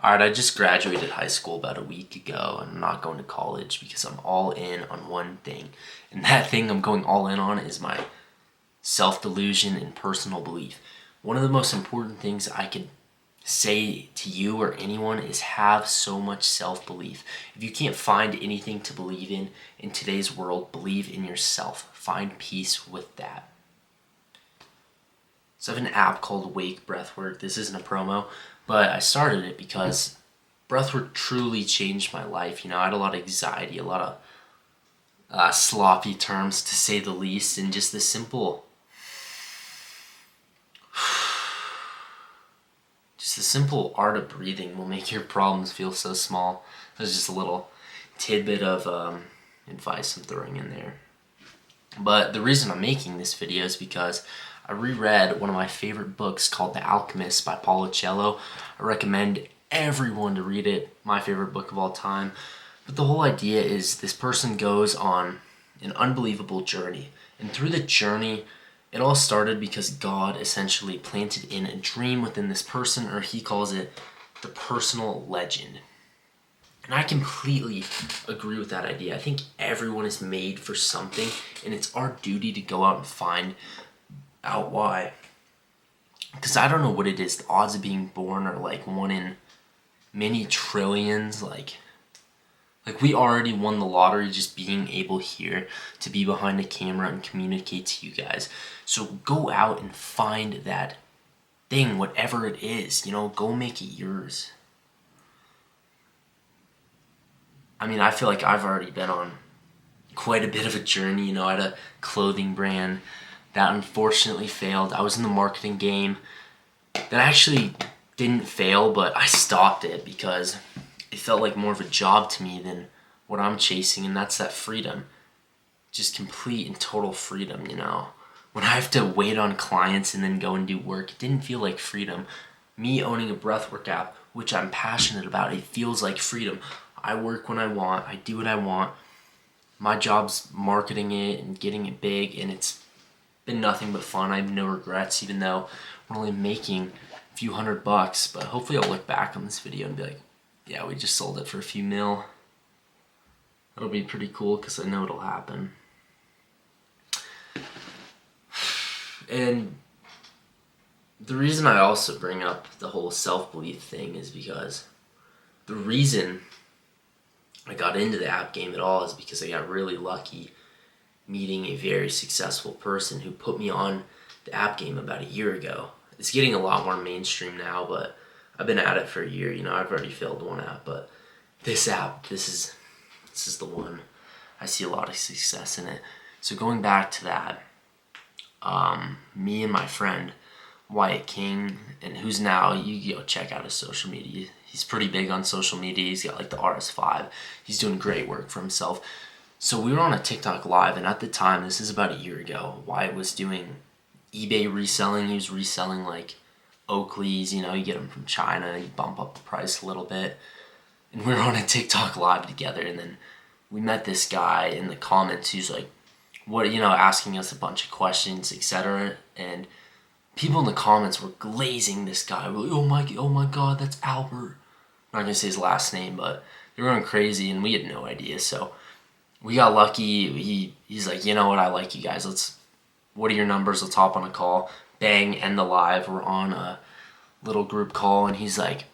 Alright, I just graduated high school about a week ago and I'm not going to college because I'm all in on one thing. And that thing I'm going all in on is my self-delusion and personal belief. One of the most important things I could say to you or anyone is have so much self-belief. If you can't find anything to believe in today's world, believe in yourself. Find peace with that. So I have an app called Wake Breathwork. This isn't a promo, but I started it because breathwork truly changed my life. You know, I had a lot of anxiety, a lot of sloppy terms to say the least, and just the simple art of breathing will make your problems feel so small. There's just a little tidbit of advice I'm throwing in there. But the reason I'm making this video is because I reread one of my favorite books called The Alchemist by Paulo Coelho. I recommend everyone to read it. My favorite book of all time. But the whole idea is this person goes on an unbelievable journey. And through the journey, it all started because God essentially planted in a dream within this person, or he calls it the personal legend. And I completely agree with that idea. I think everyone is made for something, and it's our duty to go out and find out why. Because I don't know what it is. The odds of being born are like 1 in many trillions. Like we already won the lottery just being able here to be behind the camera and communicate to you guys. So go out and find that thing, whatever it is. You know, go make it yours. I mean, I feel like I've already been on quite a bit of a journey. You know, I had a clothing brand that unfortunately failed. I was in the marketing game that actually didn't fail, but I stopped it because it felt like more of a job to me than what I'm chasing, and that's that freedom. Just complete and total freedom, you know. When I have to wait on clients and then go and do work, it didn't feel like freedom. Me owning a breathwork app, which I'm passionate about, it feels like freedom. I work when I want, I do what I want. My job's marketing it and getting it big, and it's been nothing but fun. I have no regrets, even though we're only making a few $100, but hopefully I'll look back on this video and be like, yeah, we just sold it for a few mil. That'll be pretty cool because I know it'll happen. And the reason I also bring up the whole self-belief thing is because the reason I got into the app game at all is because I got really lucky meeting a very successful person who put me on the app game about a year ago. It's getting a lot more mainstream now, but I've been at it for a year. You know, I've already failed one app, but this app, this is the one. I see a lot of success in it. So going back to that, me and my friend Wyatt King, and who's now, you go check out his social media. He's pretty big on social media. He's got like the RS5. He's doing great work for himself. So we were on a TikTok live, and at the time, this is about a year ago, Wyatt was doing eBay reselling. He was reselling like Oakleys, you know, you get them from China, you bump up the price a little bit. And we were on a TikTok live together, and then we met this guy in the comments who's like, what, you know, asking us a bunch of questions, etc. And people in the comments were glazing this guy. We're like, oh my God, that's Albert. I'm not gonna say his last name, but they were going crazy, and we had no idea. So we got lucky. He's like, you know what, I like you guys. What are your numbers? Let's hop on a call. Bang, end the live. We're on a little group call, and he's like,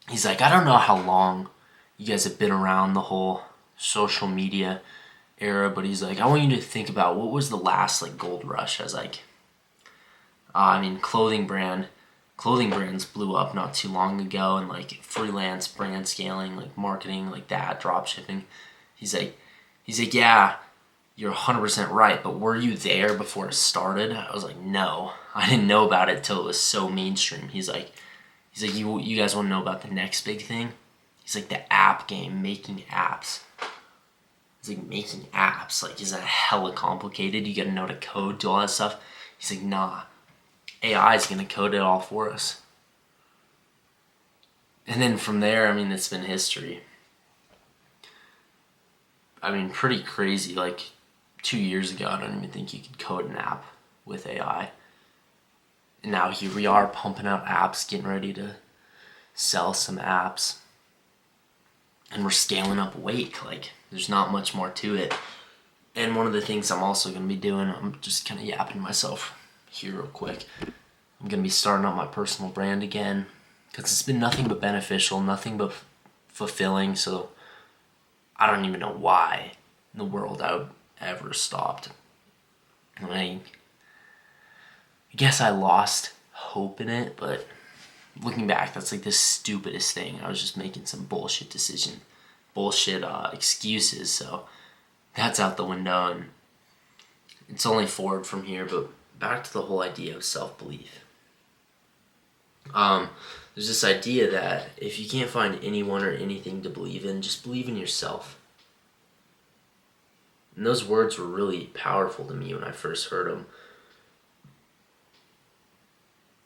I don't know how long you guys have been around the whole social media era, but he's like, I want you to think about what was the last like gold rush. I was like, clothing brands blew up not too long ago, and like freelance brand scaling, like marketing, like that, drop shipping. He's like, yeah, you're 100% right, but were you there before it started? I was like, no, I didn't know about it till it was so mainstream. He's like, you guys want to know about the next big thing? He's like, the app game, making apps. He's like, making apps? Like, is that hella complicated? You gotta know how to code, do all that stuff? He's like, nah, AI is gonna code it all for us. And then from there, it's been history. Pretty crazy. Like 2 years ago, I don't even think you could code an app with AI. And now here we are pumping out apps, getting ready to sell some apps, and we're scaling up Wake. Like, there's not much more to it. And one of the things I'm also going to be doing, I'm just kind of yapping myself here real quick. I'm going to be starting up my personal brand again, because it's been nothing but beneficial, nothing but fulfilling. So I don't even know why in the world I would ever stopped. I guess I lost hope in it, but looking back, that's like the stupidest thing. I was just making some bullshit decision, bullshit excuses. So that's out the window, and it's only forward from here. But back to the whole idea of self-belief. There's this idea that if you can't find anyone or anything to believe in, just believe in yourself. And those words were really powerful to me when I first heard them,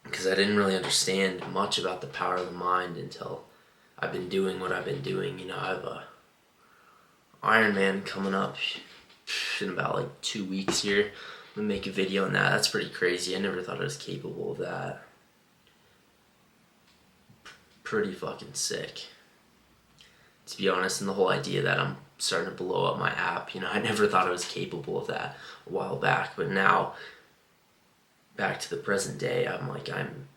because I didn't really understand much about the power of the mind until I've been doing what I've been doing. You know, I have a Ironman coming up in about like 2 weeks here. I'm gonna make a video on that. That's pretty crazy. I never thought I was capable of that. Pretty fucking sick, to be honest. And the whole idea that I'm starting to blow up my app, you know, I never thought I was capable of that a while back, but now, back to the present day, I'm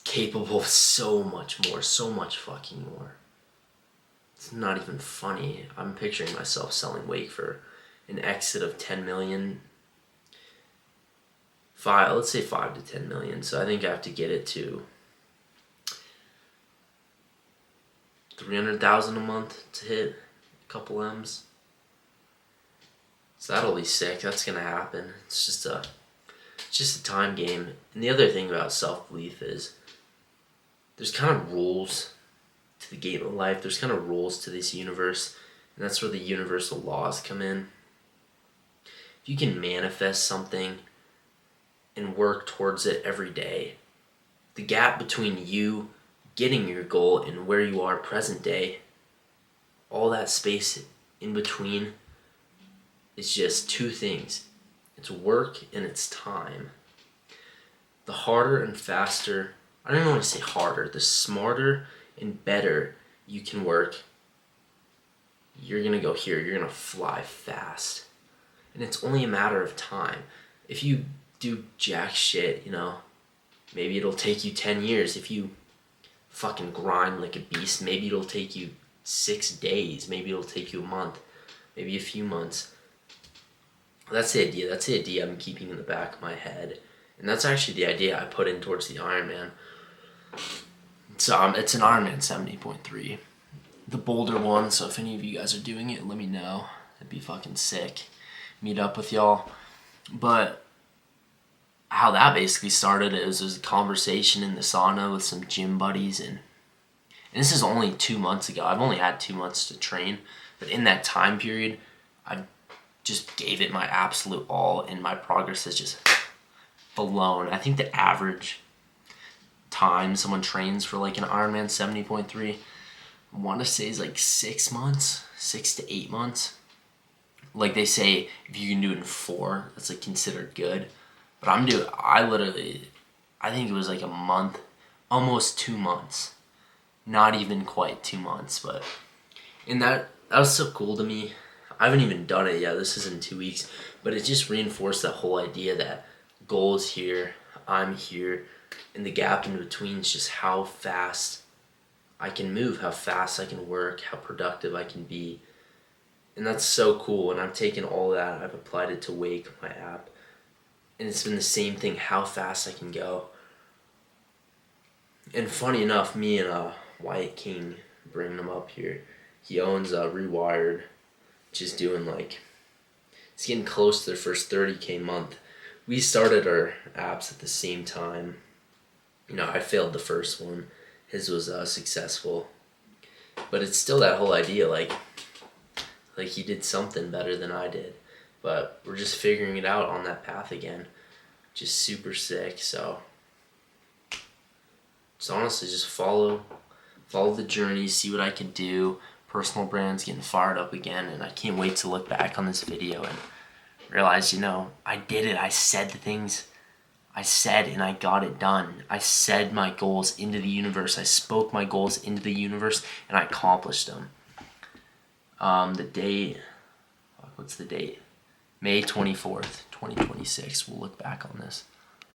capable of so much more, so much fucking more. It's not even funny. I'm picturing myself selling Wake for an exit of 10 million. Let's say 5 to 10 million. So I think I have to get it to 300,000 a month to hit a couple M's. So that'll be sick. That's gonna happen. It's just a time game. And the other thing about self-belief is there's kind of rules to the game of life. There's kind of rules to this universe, and that's where the universal laws come in. If you can manifest something and work towards it every day, the gap between you getting your goal and where you are present day, all that space in between is just two things. It's work and it's time. The harder and faster, I don't even want to say harder, the smarter and better you can work, you're going to go here, you're going to fly fast. And it's only a matter of time. If you do jack shit, you know, maybe it'll take you 10 years. If you fucking grind like a beast, maybe it'll take you 6 days, maybe it'll take you a month, maybe a few months. That's the idea I'm keeping in the back of my head. And that's actually the idea I put in towards the Ironman. So it's an Ironman 70.3, the Boulder one. So if any of you guys are doing it, let me know. It'd be fucking sick. Meet up with y'all. But how that basically started is a conversation in the sauna with some gym buddies, and this is only 2 months ago. I've only had 2 months to train, but in that time period, I just gave it my absolute all, and my progress has just blown. I think the average time someone trains for like an Ironman 70.3, I want to say is like 6 months, 6 to 8 months. Like they say, if you can do it in 4, that's like considered good. But I think it was like a month, almost 2 months. Not even quite 2 months, but, and that was so cool to me. I haven't even done it yet. This is in 2 weeks, but it just reinforced that whole idea that goal is here, I'm here, and the gap in between is just how fast I can move, how fast I can work, how productive I can be. And that's so cool. And I've taken all that, I've applied it to Wake, my app, and it's been the same thing, how fast I can go. And funny enough, me and Wyatt King, bringing him up here, he owns Rewired, which is doing like, it's getting close to their first 30K month. We started our apps at the same time. You know, I failed the first one. His was successful. But it's still that whole idea, like he did something better than I did. But we're just figuring it out on that path again. Just super sick. So honestly, just follow the journey, see what I can do. Personal brand's getting fired up again, and I can't wait to look back on this video and realize, you know, I did it. I said the things I said and I got it done. I said my goals into the universe. I spoke my goals into the universe and I accomplished them. The date, what's the date? May 24th, 2026. We'll look back on this.